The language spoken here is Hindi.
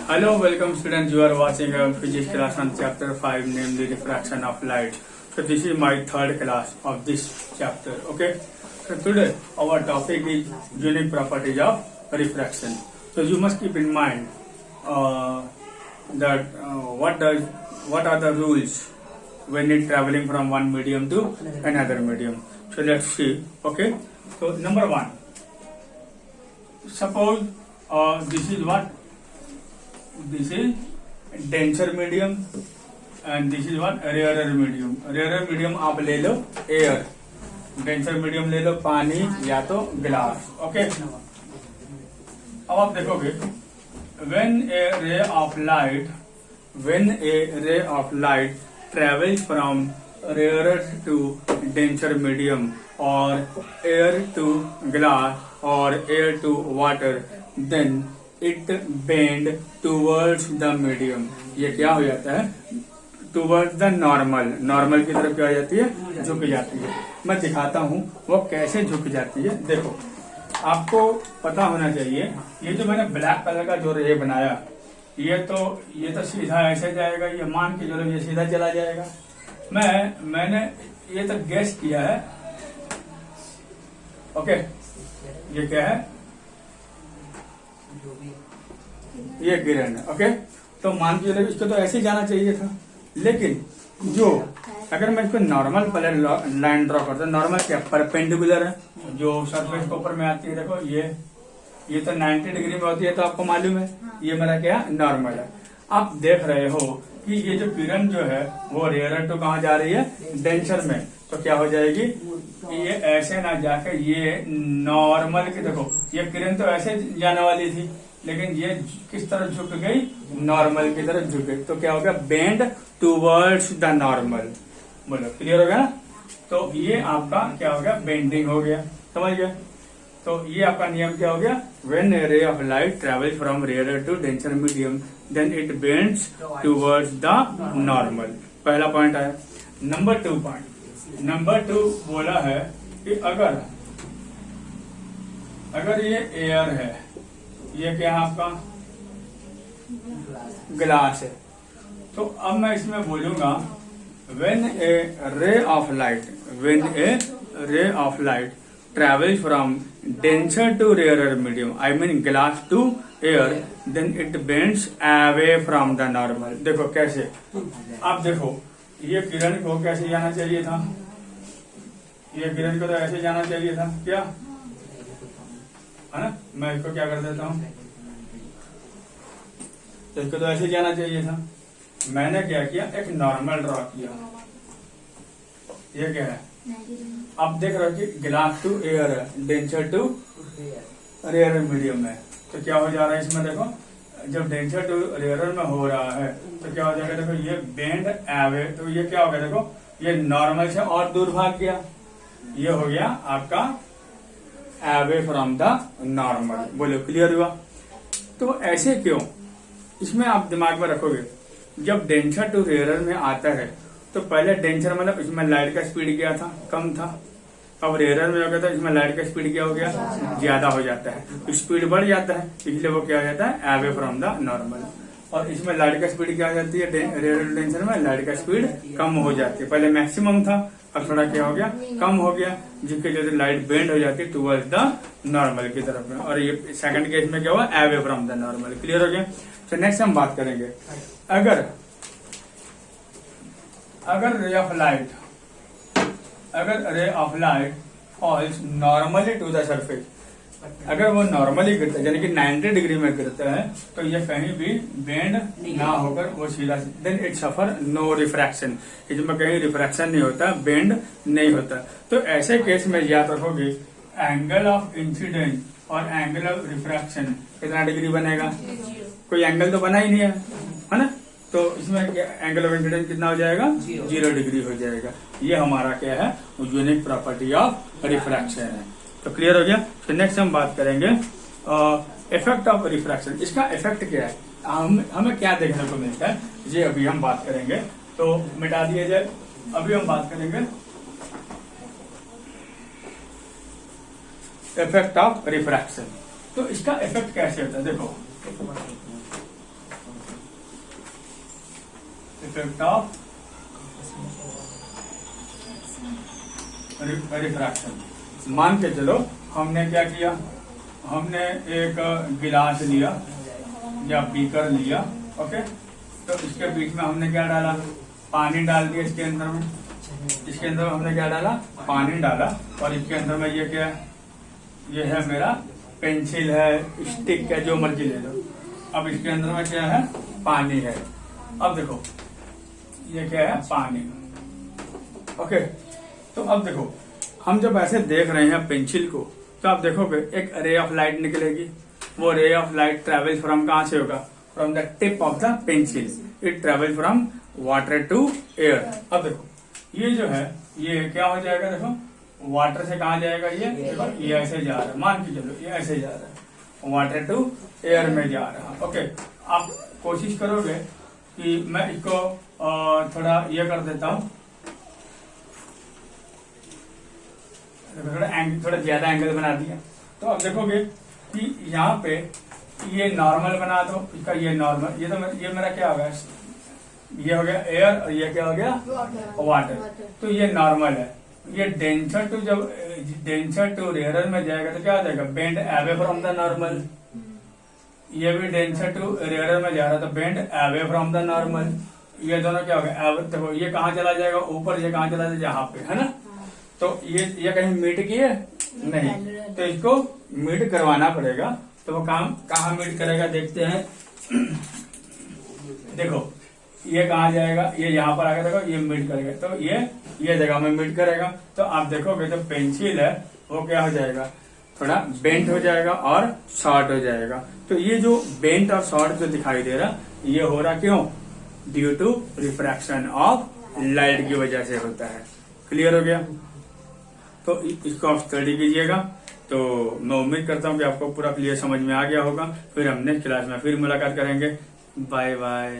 Hello, welcome students. You are watching a physics class on chapter 5, namely refraction of light. So this is my third class of this chapter. Okay. So today our topic is unique properties of refraction. So you must keep in mind that what are the rules when it traveling from one medium to another medium. So let's see. Okay. So number one. Suppose this is what? This is denser medium and this is what? Rarer medium. Rarer medium आप ले लो air, denser medium ले लो पानी या तो glass. Okay. अब आप देखोगे when a ray of light travels from rarer to denser medium or air to glass or air to water, then it bend towards the medium. ये क्या हो जाता है? Towards the normal की तरफ क्या हो जाती है? झुक जाती है. मैं दिखाता हूँ वो कैसे झुक जाती है. देखो, आपको पता होना चाहिए ये जो मैंने ब्लैक कलर का जो रे बनाया ये तो सीधा ऐसे जाएगा. ये मान के चलो ये सीधा चला जाएगा. मैंने ये तो गेस किया है. ओके, ये क्या है? ये किरण है. ओके, तो मान के चलो इसको तो ऐसे जाना चाहिए था, लेकिन जो अगर मैं इसको नॉर्मल लाइन ड्रॉ करता हूँ, नॉर्मल क्या परपेंडिकुलर है जो सरफेस के ऊपर में आती है. देखो ये तो 90 डिग्री में होती है, तो आपको मालूम है ये मेरा क्या नॉर्मल है. आप देख रहे हो कि ये जो किरण जो है वो रेयर टू कहाँ जा रही है? डेंसर में. तो क्या हो जाएगी? ये ऐसे ना जाकर ये नॉर्मल की, देखो ये किरण तो ऐसे जाने वाली थी, लेकिन ये किस तरफ झुक गई? नॉर्मल की तरफ झुक गई. तो क्या हो गया? Bend towards the normal. बोलो, क्लियर हो गया ना? तो ये आपका क्या हो गया? बेंडिंग हो गया. समझ गया? तो ये आपका नियम क्या हो गया? When a ray of light travel from rare to denser medium then it bends towards the normal. पहला पॉइंट आया. नंबर टू बोला है कि अगर ये एयर है, ये क्या है आपका? ग्लास है. तो अब मैं इसमें बोलूंगा when a ray of light travels from denser to rarer medium, I mean glass to air, then it bends away from the normal. देखो कैसे, आप देखो ये किरण को कैसे जाना चाहिए था? ये किरण को तो ऐसे जाना चाहिए था, क्या है ना? मैं इसको क्या कर देता हूँ, तो इसको तो ऐसे जाना चाहिए था. मैंने क्या किया? एक नॉर्मल ड्रॉ किया. ये क्या है? आप देख रहे हो कि ग्लास टू एयर है, डेंसर टू रेयर मीडियम है. तो क्या हो जा रहा है इसमें? देखो जब डेंसर टू रेयर में हो रहा है तो क्या हो जाएगा? देखो ये बेंड एवे, तो ये क्या हो गया? देखो ये नॉर्मल से और दूर भाग गया. ये हो गया आपका एवे फ्रॉम द नॉर्मल. बोलो, क्लियर हुआ? तो ऐसे क्यों? इसमें आप दिमाग में रखोगे जब डेंसर टू रेयर में आता है तो पहले डेंसर मतलब इसमें लाइट का स्पीड क्या था? कम था. अब रेयर में हो गया तो इसमें लाइट का स्पीड क्या हो गया? ज्यादा हो जाता है. स्पीड बढ़ जाता है, इसलिए वो क्या हो जाता है? एवे फ्रॉम द नॉर्मल. और इसमें लाइट का स्पीड क्या हो जाती है? रेयर डेंसर में लाइट का स्पीड कम हो जाती है. पहले मैक्सिमम था, अब थोड़ा क्या हो गया? कम हो गया, जिसके वजह से लाइट बेंड हो जाती है टुवर्ड्स द नॉर्मल की तरफ में. और ये सेकंड केस में क्या हुआ? Away from the normal. Clear हो गया? तो नेक्स्ट हम बात करेंगे अगर ray of light falls normally to the surface, अगर वो नॉर्मली गिरता है यानी कि 90 डिग्री में गिरता है, तो ये कहीं भी बेंड ना होकर वो सीधा, then it suffer no refraction. इसमें कहीं रिफ्रैक्शन नहीं होता, बेंड नहीं होता. तो ऐसे केस में याद रखोगे एंगल ऑफ इंसिडेंस और एंगल ऑफ रिफ्रैक्शन कितना डिग्री बनेगा? कोई एंगल तो बना ही नहीं है ना? तो इसमें एंगल ऑफ इंसिडेंस कितना हो जाएगा? 0 डिग्री हो जाएगा. ये हमारा क्या है? यूनिक प्रॉपर्टी ऑफ रिफ्रैक्शन है. तो क्लियर हो गया? तो नेक्स्ट हम बात करेंगे इफेक्ट ऑफ रिफ्रैक्शन. इसका इफेक्ट क्या है? हमें क्या देखने को मिलता है, ये अभी हम बात करेंगे. तो मिटा दिया जाए. अभी हम बात करेंगे इफेक्ट ऑफ रिफ्रैक्शन. तो इसका इफेक्ट कैसे होता है, देखो इफेक्ट ऑफ रिफ्रैक्शन। मान के चलो हमने क्या किया, हमने एक गिलास लिया या बीकर लिया, ओके, तो इसके बीच में हमने क्या डाला, पानी डाल दिया इसके अंदर में, इसके अंदर में हमने क्या डाला, पानी डाला, और इसके अंदर में ये क्या है, ये है मेरा पेंसिल है, स्टिक है, जो मर्जी ले लो। अब इसके अंदर में क्या है, पानी है। अब देखो ये क्या है, पानी, ओके। तो अब देखो हम जब ऐसे देख रहे हैं पेंसिल को, तो आप देखोगे एक रे ऑफ लाइट निकलेगी। वो रे ऑफ लाइट ट्रेवल फ्रॉम कहां से होगा, from the tip of the pencil, it travel from water to air. अब देखो ये जो है ये क्या हो जाएगा, देखो वाटर से कहा जाएगा, ये देखो ये ऐसे जा रहा है, मान के चलो ये ऐसे जा रहा है, वाटर टू एयर में जा रहा है, ओके। आप कोशिश करोगे कि मैं इसको थोड़ा ये कर देता हूं, थोड़ा ज्यादा एंगल बना दिया, तो अब देखोगे कि यहाँ पे ये नॉर्मल बना दो, इसका ये नॉर्मल, ये मेरा क्या हो गया, ये हो गया एयर, और ये क्या हो गया, वाटर। तो ये नॉर्मल है। ये डेंसर टू, जब डेंसर टू रेयरर में जाएगा तो क्या हो जाएगा, bend away from the normal. ये भी डेंसर टू रेयरर में जा रहा है तो bend away from the normal. ये दोनों क्या हो गया, देखो ये कहाँ चला जाएगा, ऊपर, ये कहाँ चला जाएगा, यहाँ पे, है ना। तो ये कहीं मीट किए नहीं, तो इसको मीट करवाना पड़ेगा। तो वो काम कहाँ मीट करेगा, देखते हैं। देखो ये कहाँ जाएगा, ये यहाँ पर आएगा, देखो ये मीट करेगा, तो ये जगह में मीट करेगा। तो आप देखोगे जो पेंसिल है वो क्या हो जाएगा, थोड़ा बेंट हो जाएगा और शॉर्ट हो जाएगा। तो ये जो बेंट और शॉर्ट जो दिखाई दे रहा, ये हो रहा क्यों, due to refraction of light की वजह से होता है। क्लियर हो गया। तो इसको आप स्टडी कीजिएगा। तो मैं उम्मीद करता हूँ कि आपको पूरा क्लियर समझ में आ गया होगा। फिर हम नेक्स्ट क्लास में फिर मुलाकात करेंगे। Bye bye.